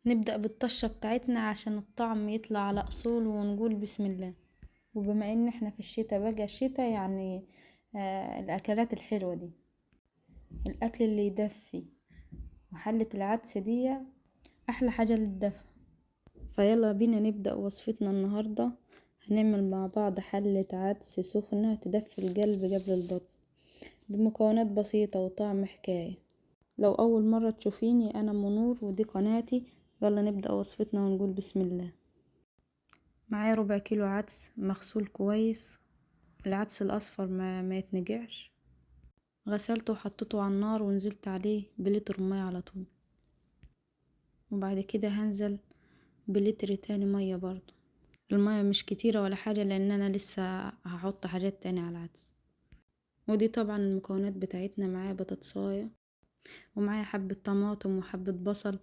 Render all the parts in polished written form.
نبدأ بالطشة بتاعتنا عشان الطعم يطلع على اصول ونقول بسم الله. وبما ان احنا في الشتاء، بقى الشتاء يعني الاكلات الحلوة دي، الاكل اللي يدفي، وحلة العدس دي احلى حاجة للدفا. فيلا بينا نبدأ وصفتنا النهاردة. هنعمل مع بعض حلة عدس سخنة تدفي القلب قبل البطن، بمكونات بسيطة وطعم حكاية. لو اول مرة تشوفيني، انا منور ودي قناتي. يلا نبدأ وصفتنا ونقول بسم الله. معايا 1/4 كيلو عدس مغسول كويس، العدس الاصفر ما يتنقعش. غسلته وحطيته على النار ونزلت عليه بلتر مية على طول، وبعد كده هنزل بلتر تاني مية برضو. المية مش كتيرة ولا حاجة، لان انا لسه هحط حاجات تاني على العدس. ودي طبعا المكونات بتاعتنا. معايا بطاطساية، ومعايا حبة طماطم وحبة بصل،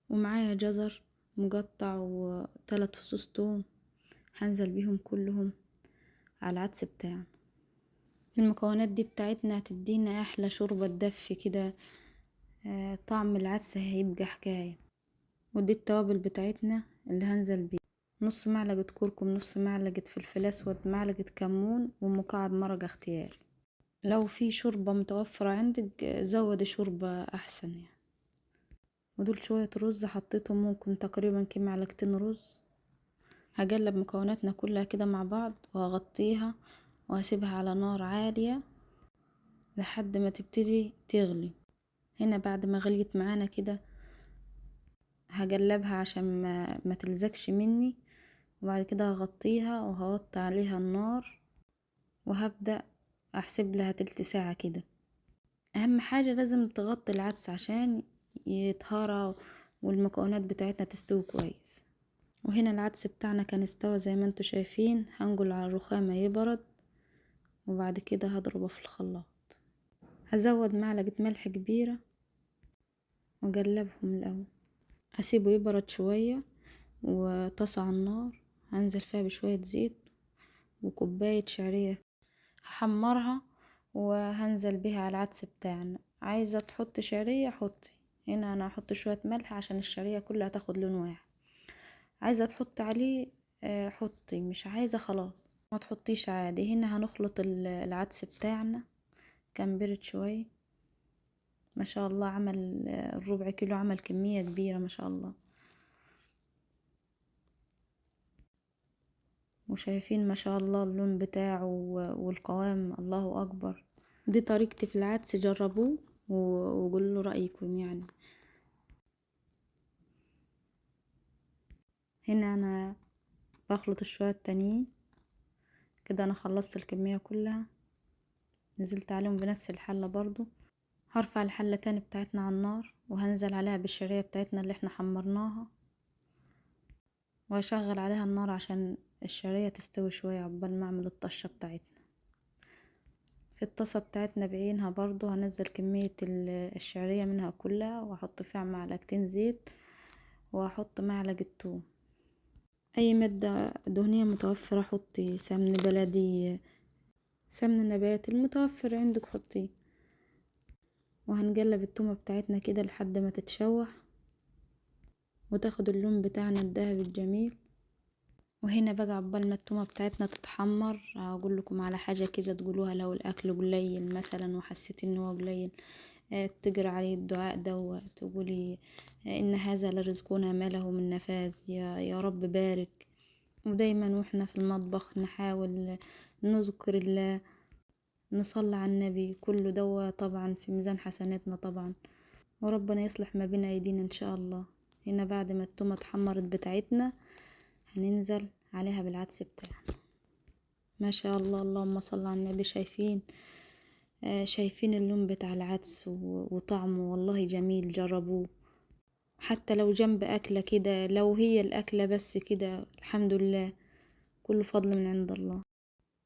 ومعايا جزر مقطع، و3 فصوص توم. هنزل بيهم كلهم على العدس بتاعنا. المكونات دي بتاعتنا هتدينا احلى شوربة تدفي كده. طعم العدس هيبقى حكاية. ودي التوابل بتاعتنا اللي هنزل بيه: نص معلقة كركم، نص معلقة فلفل اسود، معلقة كمون، ومكعب مرقة اختياري. لو في شوربة متوفرة عندك زودي شوربة احسن يعني. ودول شوية رز حطيتهم، ممكن تقريبا كم معلقتين رز. هقلب مكوناتنا كلها كده مع بعض، وهغطيها وهسيبها على نار عالية لحد ما تبتدي تغلي. هنا بعد ما غليت معانا كده هقلبها عشان ما تلزقش مني، وبعد كده هغطيها وهوطي عليها النار، وهبدأ احسب لها تلت ساعة كده. اهم حاجة لازم تغطي العدس عشان يتهرى والمكونات بتاعتنا تستوي كويس. وهنا العدس بتاعنا كان استوى زي ما انتوا شايفين. هنقول على الرخامة يبرد، وبعد كده هضربه في الخلاط. هزود معلقة ملح كبيرة وقلبهم الاول. هسيبه يبرد شوية، وطاسة على النار هنزل فيها بشوية زيت وكوباية شعرية هحمرها، وهنزل بيها على العدس بتاعنا. عايزة تحط شعرية حطي. هنا انا هحط شوية ملح عشان الشعرية كلها تاخد لون واحد. عايزة تحط عليه حطي، مش عايزة خلاص ما تحطيش عادي. هنا هنخلط العدس بتاعنا. كان برد شوية. ما شاء الله عمل 1/4 كيلو، عمل كمية كبيرة ما شاء الله. وشايفين ما شاء الله اللون بتاعه والقوام، الله اكبر. دي طريقتي في العدس، جربوه وقولوا رأيكم يعني. هنا انا بخلط الشوية التانيين كده. انا خلصت الكمية كلها، نزلت عليهم بنفس الحلة برضو. هرفع الحلة تاني بتاعتنا على النار، وهنزل عليها بالشعرية بتاعتنا اللي احنا حمرناها، وهشغل عليها النار عشان الشعرية تستوي شوية عقبال ما اعمل الطشة بتاعتنا. في الطاسة بتاعتنا بعينها برضو هنزل كمية الشعرية منها كلها، واحط فيها معلقتين زيت، واحط معلقة توم. اي مادة دهنية متوفرة حطي، سمن بلدي، سمن نباتي، المتوفر عندك حطيه. وهنقلب التومة بتاعتنا كده لحد ما تتشوح وتاخد اللون بتاعنا الذهبي الجميل. وهنا بقى عقبال ما التومة بتاعتنا تتحمر، هقول لكم على حاجة كده تقولوها لو الاكل قليل مثلا وحسيت ان هو قليل. تقرا عليه الدعاء ده تقولي ان هذا لرزقنا ما له من نفاذ، يا رب بارك. ودايما واحنا في المطبخ نحاول نذكر الله، نصلي على النبي، كله دوا طبعا في ميزان حسناتنا طبعا. وربنا يصلح ما بين ايدينا ان شاء الله. هنا بعد ما التومة اتحمرت بتاعتنا هننزل عليها بالعدس بتاعنا. ما شاء الله، اللهم صل على النبي. شايفين اللون بتاع العدس وطعمه والله جميل. جربوه حتى لو جنب أكلة كده، لو هي الأكلة بس كده، الحمد لله، كل فضل من عند الله.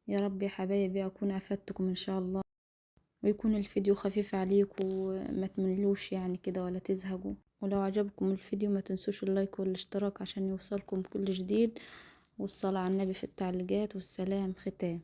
يا رب يا حبايبي أكون أفدتكم إن شاء الله، ويكون الفيديو خفيف عليكم وما تملوش يعني كده ولا تزهقوا. ولو عجبكم الفيديو ما تنسوش اللايك والاشتراك عشان يوصلكم كل جديد، والصلاة على النبي في التعليقات، والسلام ختام.